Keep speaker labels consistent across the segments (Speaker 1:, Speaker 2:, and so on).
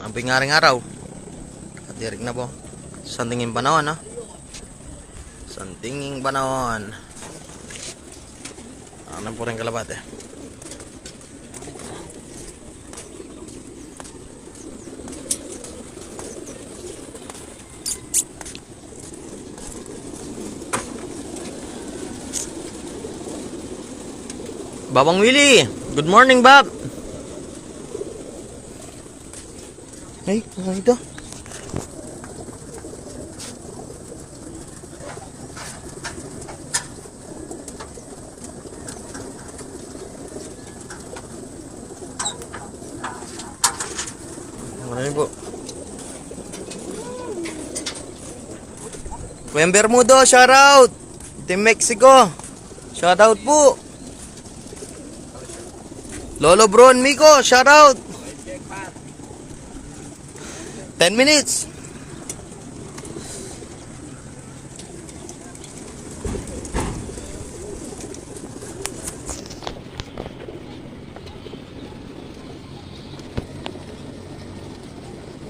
Speaker 1: Ang pingaring araw. Katirik na po. Santingin panahon, ha? Santingin panahon. Ano po rin kalabate. Babang Willie, good morning, Bob. Ay, ano ito? Ano po? Kuya Bermudo, shout out. Team Mexico, shout out po. Lolo Bron Miko, shout out. 10 minutes.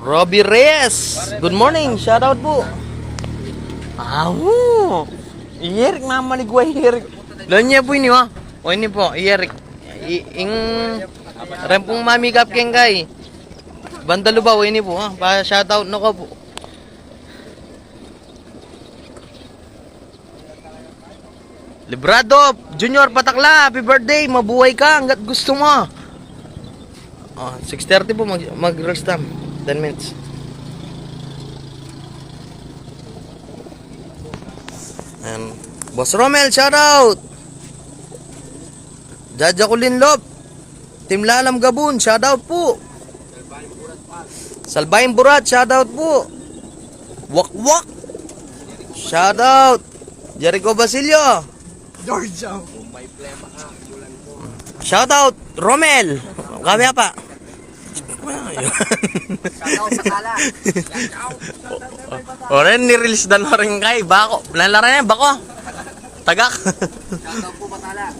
Speaker 1: Robbie Reyes, good morning, shout out po. Awu. Ierik naman ni Guay Ierik. Lonya po ini wa. O ini po, Ierik. Ing rempong mami kapkeng kay. Bandalo ba ini po ha? Pa shout out no ko po. Librado Junior Patakla, happy birthday, mabuhay ka hangga't gusto mo. Oh, 6:30 po mag-rest time. 10 minutes. And Boss Romel, shout out. Jaja Kulinlop, Team Lalam Gabun, shout out po. Salbayin Burat, shout out po. Wak Wak, shout out. Jericho Basilio,
Speaker 2: Georgia.
Speaker 1: shout out. Romel, kami apa?
Speaker 2: Shoutout sa kala.
Speaker 1: Oren ni-release dan orang kay bako. Lalaran yan bako. Tagak.
Speaker 2: Shoutout po Batala.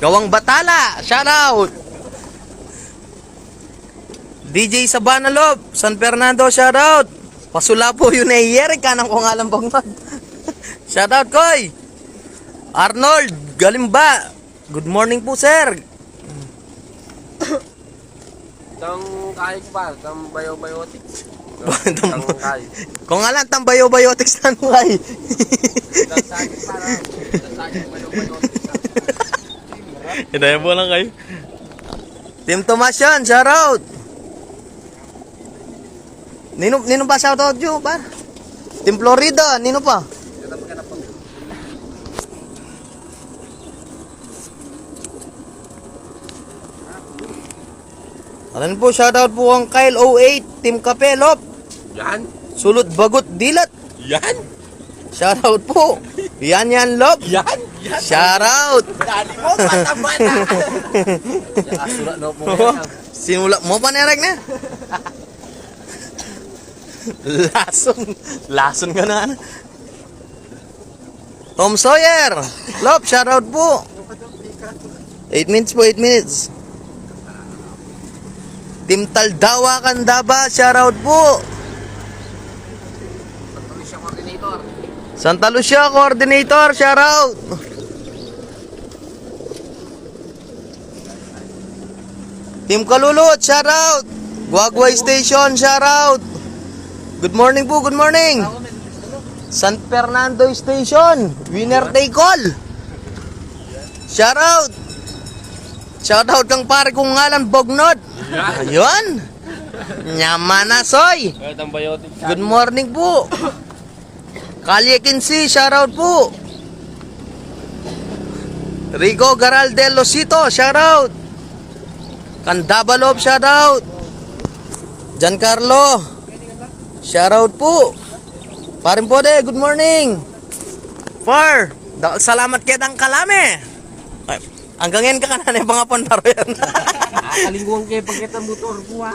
Speaker 1: Gawang Batala, shout out. DJ Sabana Lob, San Fernando, shout out. Pasula po yun eh, Yeri ka nang kung alam bang mag. Shout out koy. Arnold Galimba, good morning po sir.
Speaker 2: Tang kahit pa, tang biobiotics.
Speaker 1: Kung alam tang biobiotics na nung ay.
Speaker 2: Tang sakit para, tang sakit biobiotics.
Speaker 1: Hinaya mo lang kayo. Team Tomas yan, shout out. Nino pa shout out yun pa? Team Florida, nino pa? Alam po, shout out po ang Kyle 08, Team Kapelop.
Speaker 2: Yan.
Speaker 1: Sulot Bagot Dilat.
Speaker 2: Yan.
Speaker 1: Shout out po. Yan Lop.
Speaker 2: Yan.
Speaker 1: Shout out.
Speaker 2: Dali mo, bata-bata. Sulat na po yan.
Speaker 1: Sinula mo pa nerek na. Lason ka na. Tom Sawyer. Lop, shout out po. 8 minutes po, 8 minutes. Team Taldawa Candaba, shout out po. Santa Lucia Coordinator, shout out. Team Kalulot, shout out. Guagway Station, shout out. Good morning po, good morning. San Fernando Station, winner take all. Shout out. Shout out kang pare kong ngalan Bognod. Ayun. Nyaman na soy. Good morning po. Kalye Kinsi, shout out po. Rico Garal del Losito, shout out. Candabalop, shout out. Giancarlo, shout out po. Paring Pode, good morning. Far, salamat kaya ng kalame. Ay, hanggang ngayon ka kanan yung mga pondaro yan.
Speaker 2: Kalingguang kayo pagkita motor ko ha.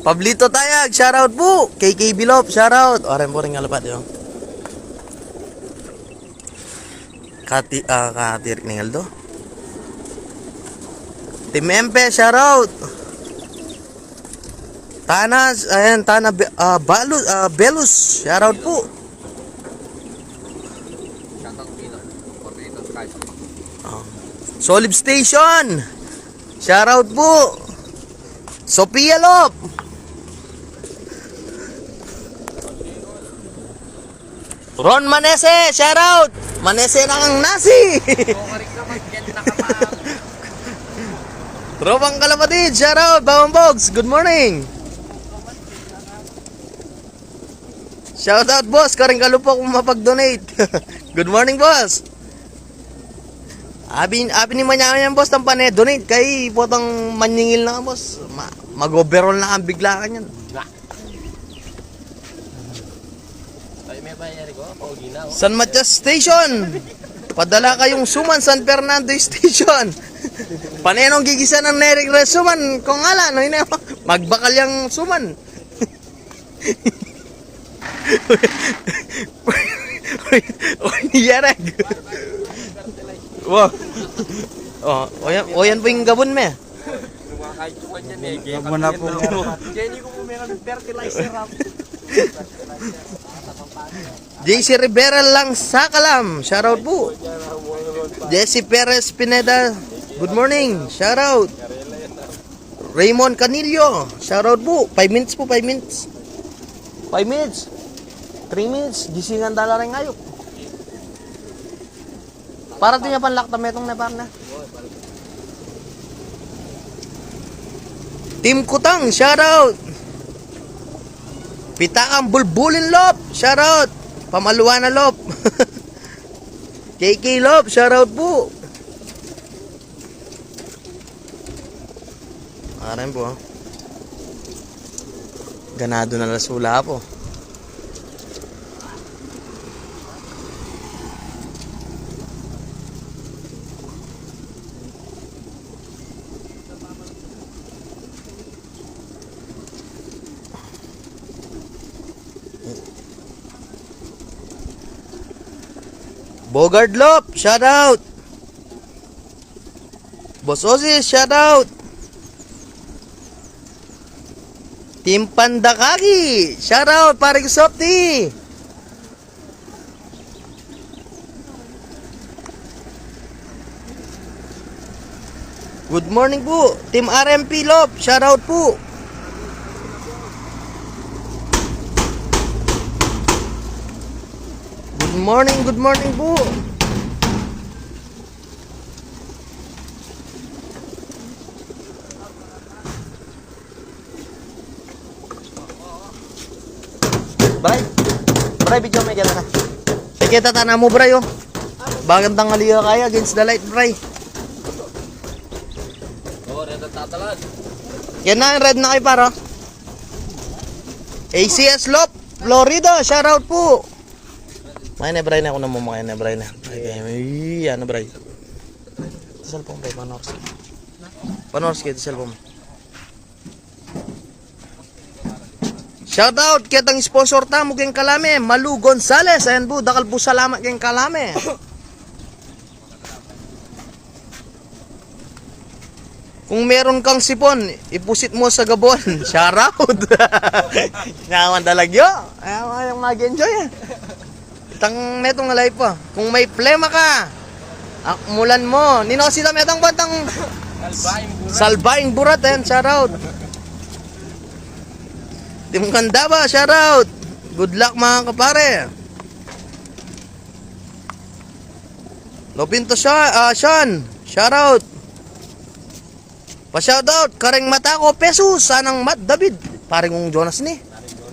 Speaker 1: Pablito Tayag, shout out po. KK Bilop, shout out. Oren po rin ngalapat yun. Katirik ni Aldo. Team Empe, shoutout. Tanas, ayan, Belus, shoutout po. Solid Station, shoutout po. Sophia Lop. Ron Manese, shoutout. Manese na kang nasi. Tropang Kalapatid, shoutout. Bawang Bogs, good morning. Shoutout boss, karing kalupok kung mapag-donate. Good morning boss. Abi ni manya yan boss, ng donate kay potang maningil na ka boss. Mag-overall na kang bigla ka yan. San Matias Station. Padala kayong suman San Fernando Station. Panenong gigisa ng Nerik Resuman kung ala no ina magbakal yang suman. Yarag. Wow. Oh, yan po yung gabon me.
Speaker 2: Gabon na po.
Speaker 3: Jenny ko po meron fertilizer up.
Speaker 1: JC Rivera lang sa Kalam. Shoutout po. Jesse Perez Pineda. Good morning. Shoutout. Raymond Canillo. Shoutout po. 5 minutes po, 5 minutes. 5 minutes. 3 minutes. Gisingan dala rin ngayon. Para din niya panlakta metong na parna. Team Kutang. Shoutout. Pitakang Bulbulin Lop. Shoutout. Pamaluan na Lop. KK Lop. Shoutout po. Aran po. Ganado na lasula po. Bogard Lop, shout out. Boss Ozzy, shout out. Team Pandakagi, shout out. Paring Softy. Good morning po. Team RMP Lop, shout out po. Good morning po. Bray, video may kita na. Kita na mo, bray, oh. Bakit ang haliya kaya against the light, bray?
Speaker 3: Oo, red at tatalan.
Speaker 1: Yan na, red na kayo para. ACS Lop, Florida, shoutout po. May na bray na ako na mo mga na bray na. Ay, ano bray? Cellphone bray, panorski. Panorski, cellphone. Shout out kitang sponsor ta mo keng Kalame, Malu Gonzales. Ayan po, dakal po salamat keng Kalame. Kung meron kang sipon, ipusit mo sa Gabon. Shout out. Naman dalagyo. Ayaw mag-enjoy. Tang metong alay pa. Kung may plema ka, akmulan mo. Nino sila metong batang Salbaing Burat. Ayan, shout out. Team Kandaba, shout out. Good luck mga kapare. Lopinto Sean, shout out. Pa-shout out, Kareng Matako Peso, sanang Matt David. Paring kong Jonas ni.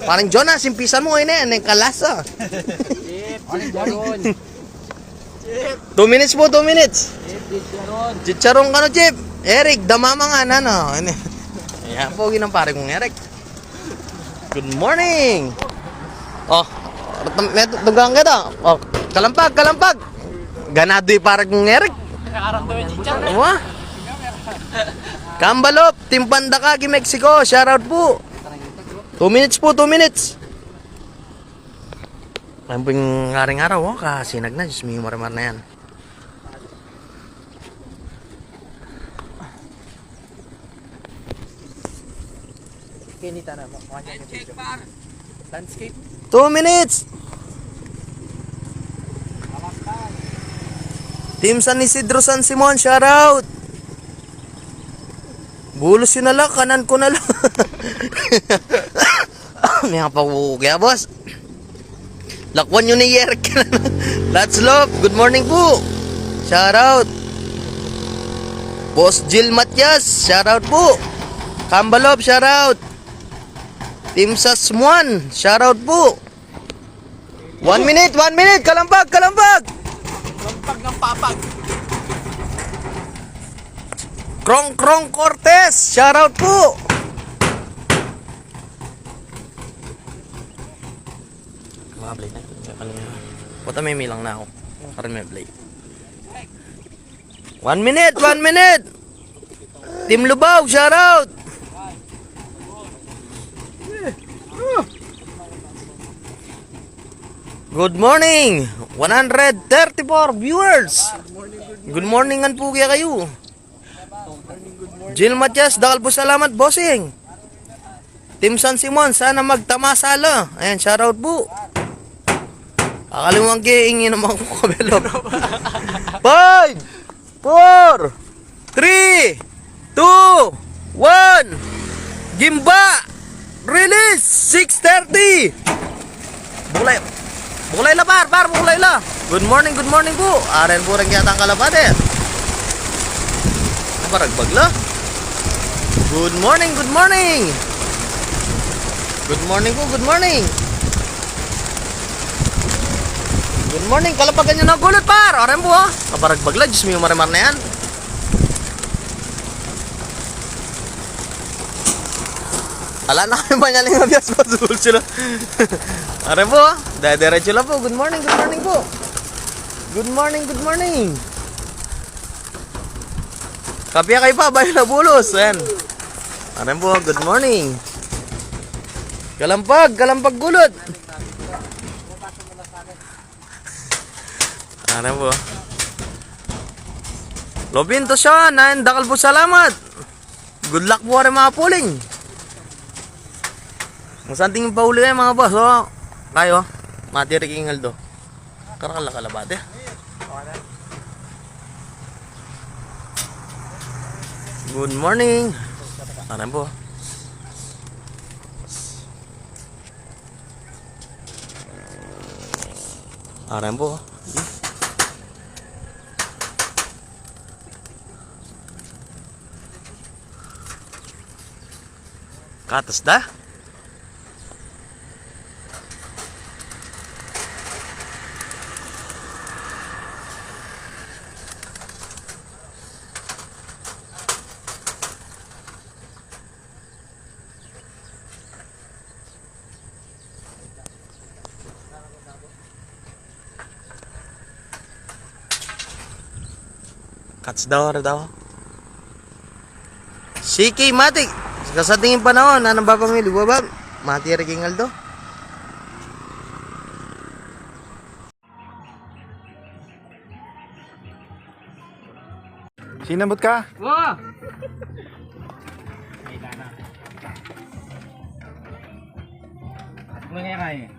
Speaker 1: Paring Jonas, simpisan mo ini, neng kalasa. 2 minutes po, 2 minutes. Chicharong kano, Chip. Eric, damamangan, ano. Ayan po, ginang paring kong Eric. Good morning. Oh, dugang kita. Oh, kalampag. Ganado yung parang kong Eric. Wah. Kambalop, Team Pandakagi, Mexico. Shoutout po. 2 minutes po, 2 minutes. Alam po yung ngaring araw, oh, kasinag na. Diyos may maramar na yan.
Speaker 2: Kenny Tana mo. Check par. Landscape.
Speaker 1: 2 minutes. Team San Isidro San Simon, shout out. Bulos yun na lang, kanan ko na lang. May nga pagkukukya, boss. Lakwan yun ni Yerk. Let's love. Good morning po. Shout out. Boss Jill Matias, shout out po. Kambalov, shout out. Team Sasmuan, shout out po. 1 minute, kalambag.
Speaker 2: Lampag ng papag.
Speaker 1: Krong Cortez, shout out po. Makaplay na. Puta may lang na ako. Karin may play. 1 minute. Team Lubaw, shout out. Good morning. 134 viewers. Good morningan po kaya kayo. Jill Matias, dakal po salamat, bossing. Team San Simon, sana magtamasala. Ayan, shoutout po. Akalimuang kiingin naman ko kabelog. 5, 4, 3, 2, 1. Gimba! Release! 6:30. Bukulay la par, bukulay la. Good morning po. Aren po rin yata ang kalapate. Paragbag la. Good morning. Good morning po, good morning. Good morning, kalapagan nyo na gulot par. Aren po ha. Kaparagbag la, Diyos mo yung marimar na yan. Ala na kami banyaling abiyas po. Sulul sila. Aren po ha. Diretso lang po. Good morning po. Good morning. Kapya kayo pa, bayo na bulos. Ayan. Aren po, good morning. Kalampag gulot. Aren po. Lobinto siya, nain dakal po salamat. Good luck po rin mga puling. Kung saan tingin pa uli kayo mga boss, oh. Kayo, matiriking haldo. Karakalabate. Good morning. Aren po. Aren po. Katas dah. Cuts daw. CK Matic. Sa tingin panahon, anong ba pamili? Babab? Mati Riking Aldo.
Speaker 4: Sinabot ka?
Speaker 2: Wow! Ano kaya kaya?